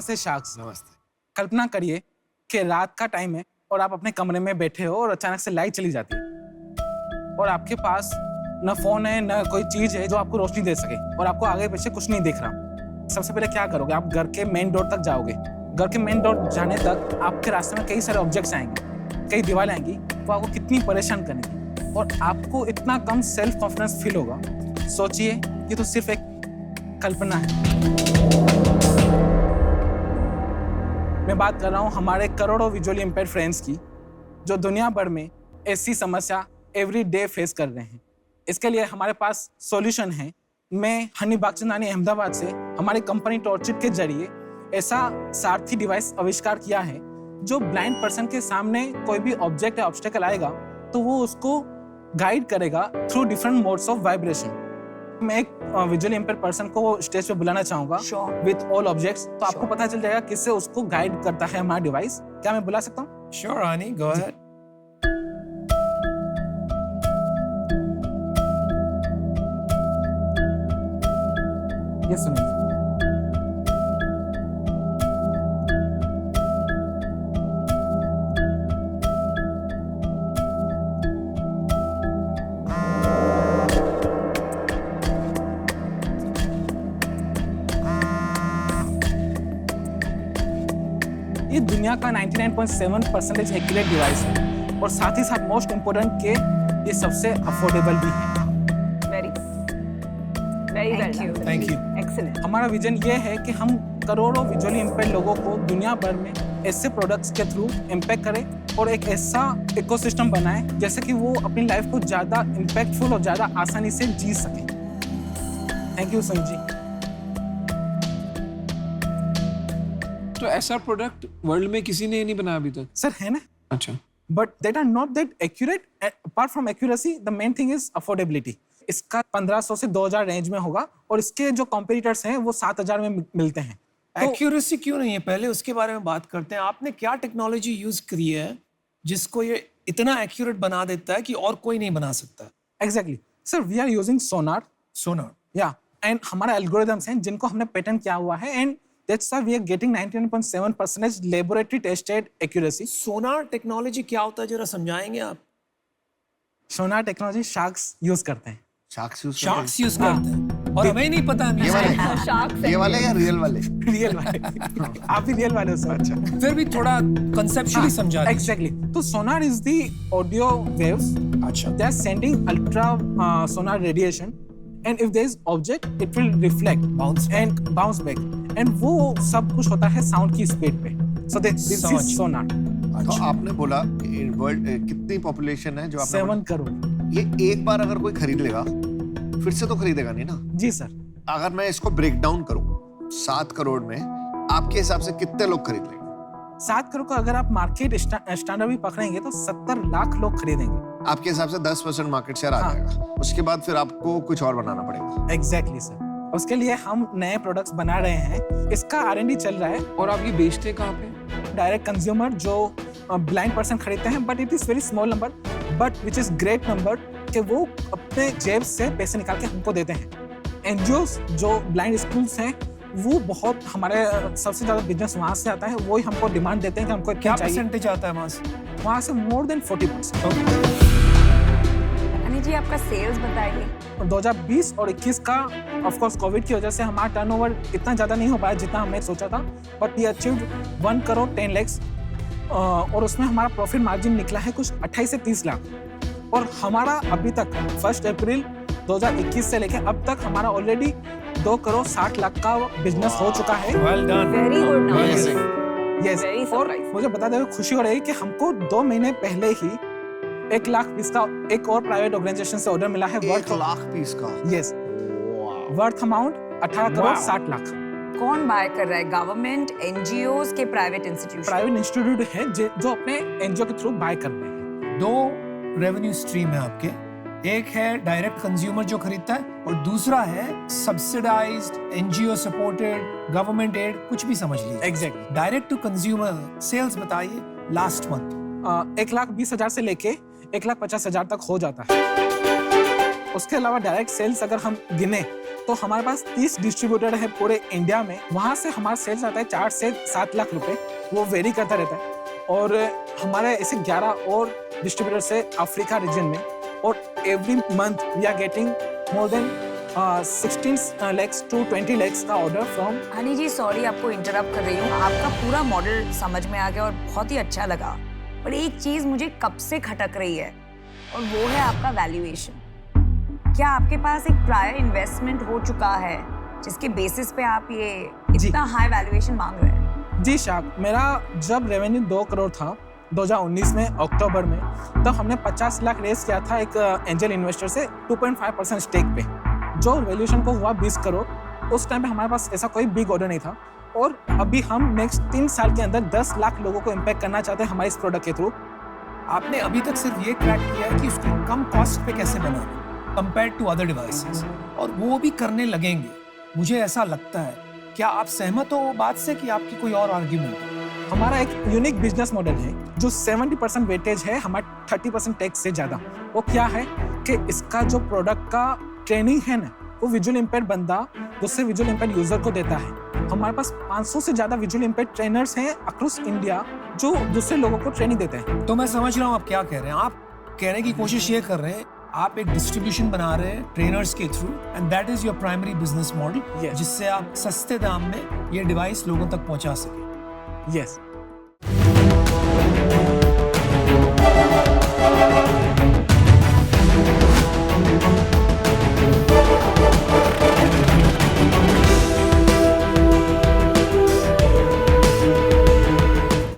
नमस्ते शार्क्स। नमस्ते। कल्पना करिए कि रात का टाइम है और आप अपने कमरे में बैठे हो और अचानक से लाइट चली जाती है और आपके पास न फोन है न कोई चीज है जो आपको रोशनी दे सके और आपको आगे पीछे कुछ नहीं दिख रहा। सबसे पहले क्या करोगे? आप घर के मेन डोर तक जाओगे। घर के मेन डोर जाने तक आपके रास्ते में कई सारे ऑब्जेक्ट्स आएंगे, कई दीवारें आएंगी, वो आपको कितनी परेशान करेंगी और आपको इतना कम सेल्फ कॉन्फिडेंस फील होगा। सोचिए, ये तो सिर्फ एक कल्पना है। मैं बात कर रहा हूँ हमारे करोड़ों विजुअली इम्पेयर्ड फ्रेंड्स की, जो दुनिया भर में ऐसी समस्या एवरी डे फेस कर रहे हैं। इसके लिए हमारे पास सॉल्यूशन है। मैं हनी बागचंदानी अहमदाबाद से हमारी कंपनी टॉर्चिट के जरिए ऐसा सारथी डिवाइस आविष्कार किया है जो ब्लाइंड पर्सन के सामने कोई भी ऑब्जेक्ट या ऑब्स्टेकल आएगा तो वो उसको गाइड करेगा through different modes of vibration. मैं एक विजुअली इम्पेयर्ड पर्सन को स्टेज पे बुलाना चाहूंगा विद ऑल ऑब्जेक्ट्स, तो आपको पता चल जाएगा किससे उसको गाइड करता है हमारा डिवाइस। क्या मैं बुला सकता हूँ? Sure, Ani, go ahead. ये सुनिए। ये दुनिया का 99.7% एक्यूरेट डिवाइस है और साथ ही साथ मोस्ट इम्पोर्टेंट के ये सबसे अफोर्डेबल भी है। Very well done. Thank you. Excellent. हमारा विजन ये है कि हम करोड़ों विजुअली इम्पेयर्ड लोगों को दुनिया भर में ऐसे प्रोडक्ट्स के थ्रू इम्पैक्ट करें और एक ऐसा इकोसिस्टम बनाएं जैसे कि वो अपनी लाइफ को ज़्यादा इम्पैक्टफुल और ज़्यादा आसानी से जी सकें। Thank you Sanjay ji. तो ऐसा प्रोडक्ट वर्ल्ड में किसी ने नहीं बनाया अभी तक? सर है ना, अच्छा। But that are not that accurate. Apart from accuracy the main thing is affordability. इसका 1500 से 2000 रेंज में होगा और इसके जो कॉम्पिटिटर्स हैं वो 7000 में मिलते हैं। एक्यूरेसी क्यों नहीं है, पहले उसके बारे में बात करते हैं। आपने क्या टेक्नोलॉजी यूज करी है जिसको ये इतना एक्यूरेट बना देता है कि और कोई नहीं बना सकता? Exactly sir, we are using sonar या एंड हमारा एल्गोरिथम्स हैं जिनको हमने पेटेंट किया हुआ है and that's why we are getting 99.7% laboratory tested accuracy. Sonar technology क्या होता है, जरा समझाएंगे आप? सोनार टेक्नोलॉजी शार्क्स यूज करते हैं। शार्क्स यूज करते हैं और हमें नहीं पता। ये वाले या रियल वाले? रियल वाले। आप भी रियल वाले हो सर? अच्छा, फिर भी थोड़ा कंसेप्चुअली समझा दीजिए। एग्जैक्टली। तो sonar is the audio waves. अच्छा। They are sending ultra sonar radiation and if there is object it will reflect bounce back and वो सब कुछ होता है साउंड की स्पीड पे। So this is sonar. तो आपने बोला वर्ल्ड कितनी पॉपुलेशन है जो आपने 7 करोड़। ये एक बार अगर कोई खरीद लेगा फिर से तो खरीदेगा नहीं ना? जी सर। अगर मैं इसको ब्रेक डाउन करूं 7 करोड़ में, आपके हिसाब से कितने लोग खरीद लेंगे? 7 करोड़ का अगर आप मार्केट स्टैंडर्ड भी पकड़ेंगे तो 70 लाख लोग खरीदेंगे। आपके हिसाब से 10% मार्केट शेयर आ जाएगा। उसके बाद फिर आपको कुछ और बनाना पड़ेगा। Exactly sir. उसके लिए हम नए प्रोडक्ट्स बना रहे हैं। इसका R&D चल रहा है। और आप ये बेचते कहाँ पे? डायरेक्ट कंज्यूमर जो ब्लाइंड पर्सन खरीदते हैं, but it is very small number but which is great number कि वो अपने जेब से पैसे निकाल के हमको देते हैं। एनजीओस जो ब्लाइंड स्कूल्स हैं वो बहुत हमारे सबसे ज्यादा बिजनेस वहाँ से आता है। वो ही हमको डिमांड देते हैं कि हमको क्या परसेंटेज आता है वहाँ से मोर देन 40%। अनी जी, आपका सेल्स बताइए। 2020 और 21 का ऑफ कोर्स कोविड की वजह से हमारा टर्नओवर इतना ज़्यादा नहीं हो पाया जितना हमने सोचा था, but we achieved 1 crore 10 lakh और उसमें हमारा प्रॉफिट मार्जिन निकला है कुछ 28 से 30 लाख। और हमारा अभी तक 1 अप्रैल 2021 से लेकर अब तक हमारा ऑलरेडी 2 करोड़ 60 लाख का बिजनेस हो चुका है। Well done. Very good number. Yes. Very और surprising. मुझे बता दें खुशी हो रही है कि हमको 2 महीने पहले ही 1 लाख पीस का एक और प्राइवेट ऑर्गेनाइजेशन से ऑर्डर मिला है। 1 लाख पीस का? Yes. Worth amount 18 crore 60 lakh. कौन बाय कर रहा है? गवर्नमेंट, एनजीओस के प्राइवेट इंस्टीट्यूशन? प्राइवेट इंस्टीट्यूट है जो अपने एनजीओ के थ्रू बाय कर रहे हैं। 2 रेवेन्यू स्ट्रीम है आपके। एक है डायरेक्ट कंज्यूमर जो खरीदता है और दूसरा है subsidised, NGO supported, government aid, कुछ भी समझ लीजिए। Exactly. Direct to consumer sales बताइए लास्ट मंथ। 1,20,000 से लेके 1,50,000 तक हो जाता है। उसके अलावा डायरेक्ट सेल्स अगर हम गिने तो हमारे पास 30 डिस्ट्रीब्यूटर है पूरे इंडिया में। वहाँ से हमारा सेल्स आता है 4 से 7 लाख रुपए, वो वेरी करता रहता है। और हमारे ऐसे 11 और डिस्ट्रीब्यूटर से अफ्रीका रीजन में, और every month we are getting more than 16 lakhs to 20 lakhs का order from. Honey ji sorry आपको इंटरप्ट कर रही हूँ, आपका पूरा मॉडल समझ में आ गया और बहुत ही अच्छा लगा, पर एक चीज मुझे कब से खटक रही है और वो है आपका वैल्यूएशन। क्या आपके पास एक प्रायर इन्वेस्टमेंट हो चुका है जिसके बेसिस पे आप ये इतना हाई वैल्यूएशन मांग रहे हैं? जी शाक, मेरा जब रेवेन्यू 2 करोड़ था 2019 में अक्टूबर में, तब हमने 50 लाख रेस किया था एक एंजल इन्वेस्टर से 2.5% स्टेक पे, जो वैल्यूएशन को हुआ 20 करोड़। उस टाइम पे हमारे पास ऐसा कोई बिग ऑर्डर नहीं था, और अभी हम नेक्स्ट 3 साल के अंदर 10 लाख लोगों को इम्पैक्ट करना चाहते हैं हमारे इस प्रोडक्ट के थ्रू। आपने अभी तक सिर्फ ये क्रैक किया है कि उसको कम कॉस्ट पे कैसे बनाना कंपेयर टू अदर डिवाइसेस, और वो भी करने लगेंगे, मुझे ऐसा लगता है। क्या आप सहमत हो वो बात से कि आपकी कोई और आर्ग्यूमेंट है? हमारा एक यूनिक बिजनेस मॉडल है जो 70% वेटेज है हमारा 30% टैक्स से ज़्यादा। वो क्या है कि इसका जो प्रोडक्ट का ट्रेनिंग है ना, वो विजुअल इम्पेयर्ड बंदा दूसरे विजुअल इम्पेयर्ड यूजर को देता है। हमारे पास 500 से ज़्यादा विजुअल इम्पेयर्ड ट्रेनर्स हैं अक्रॉस इंडिया जो दूसरे लोगों को ट्रेनिंग देते हैं। तो मैं समझ रहा हूँ आप क्या कह रहे हैं। आप कहने की कोशिश ये कर रहे हैं, आप एक डिस्ट्रीब्यूशन बना रहे हैं ट्रेनर्स के through, and that is your primary business model, Yes. जिससे आप सस्ते दाम में ये डिवाइस लोगों तक पहुंचा सके। यस।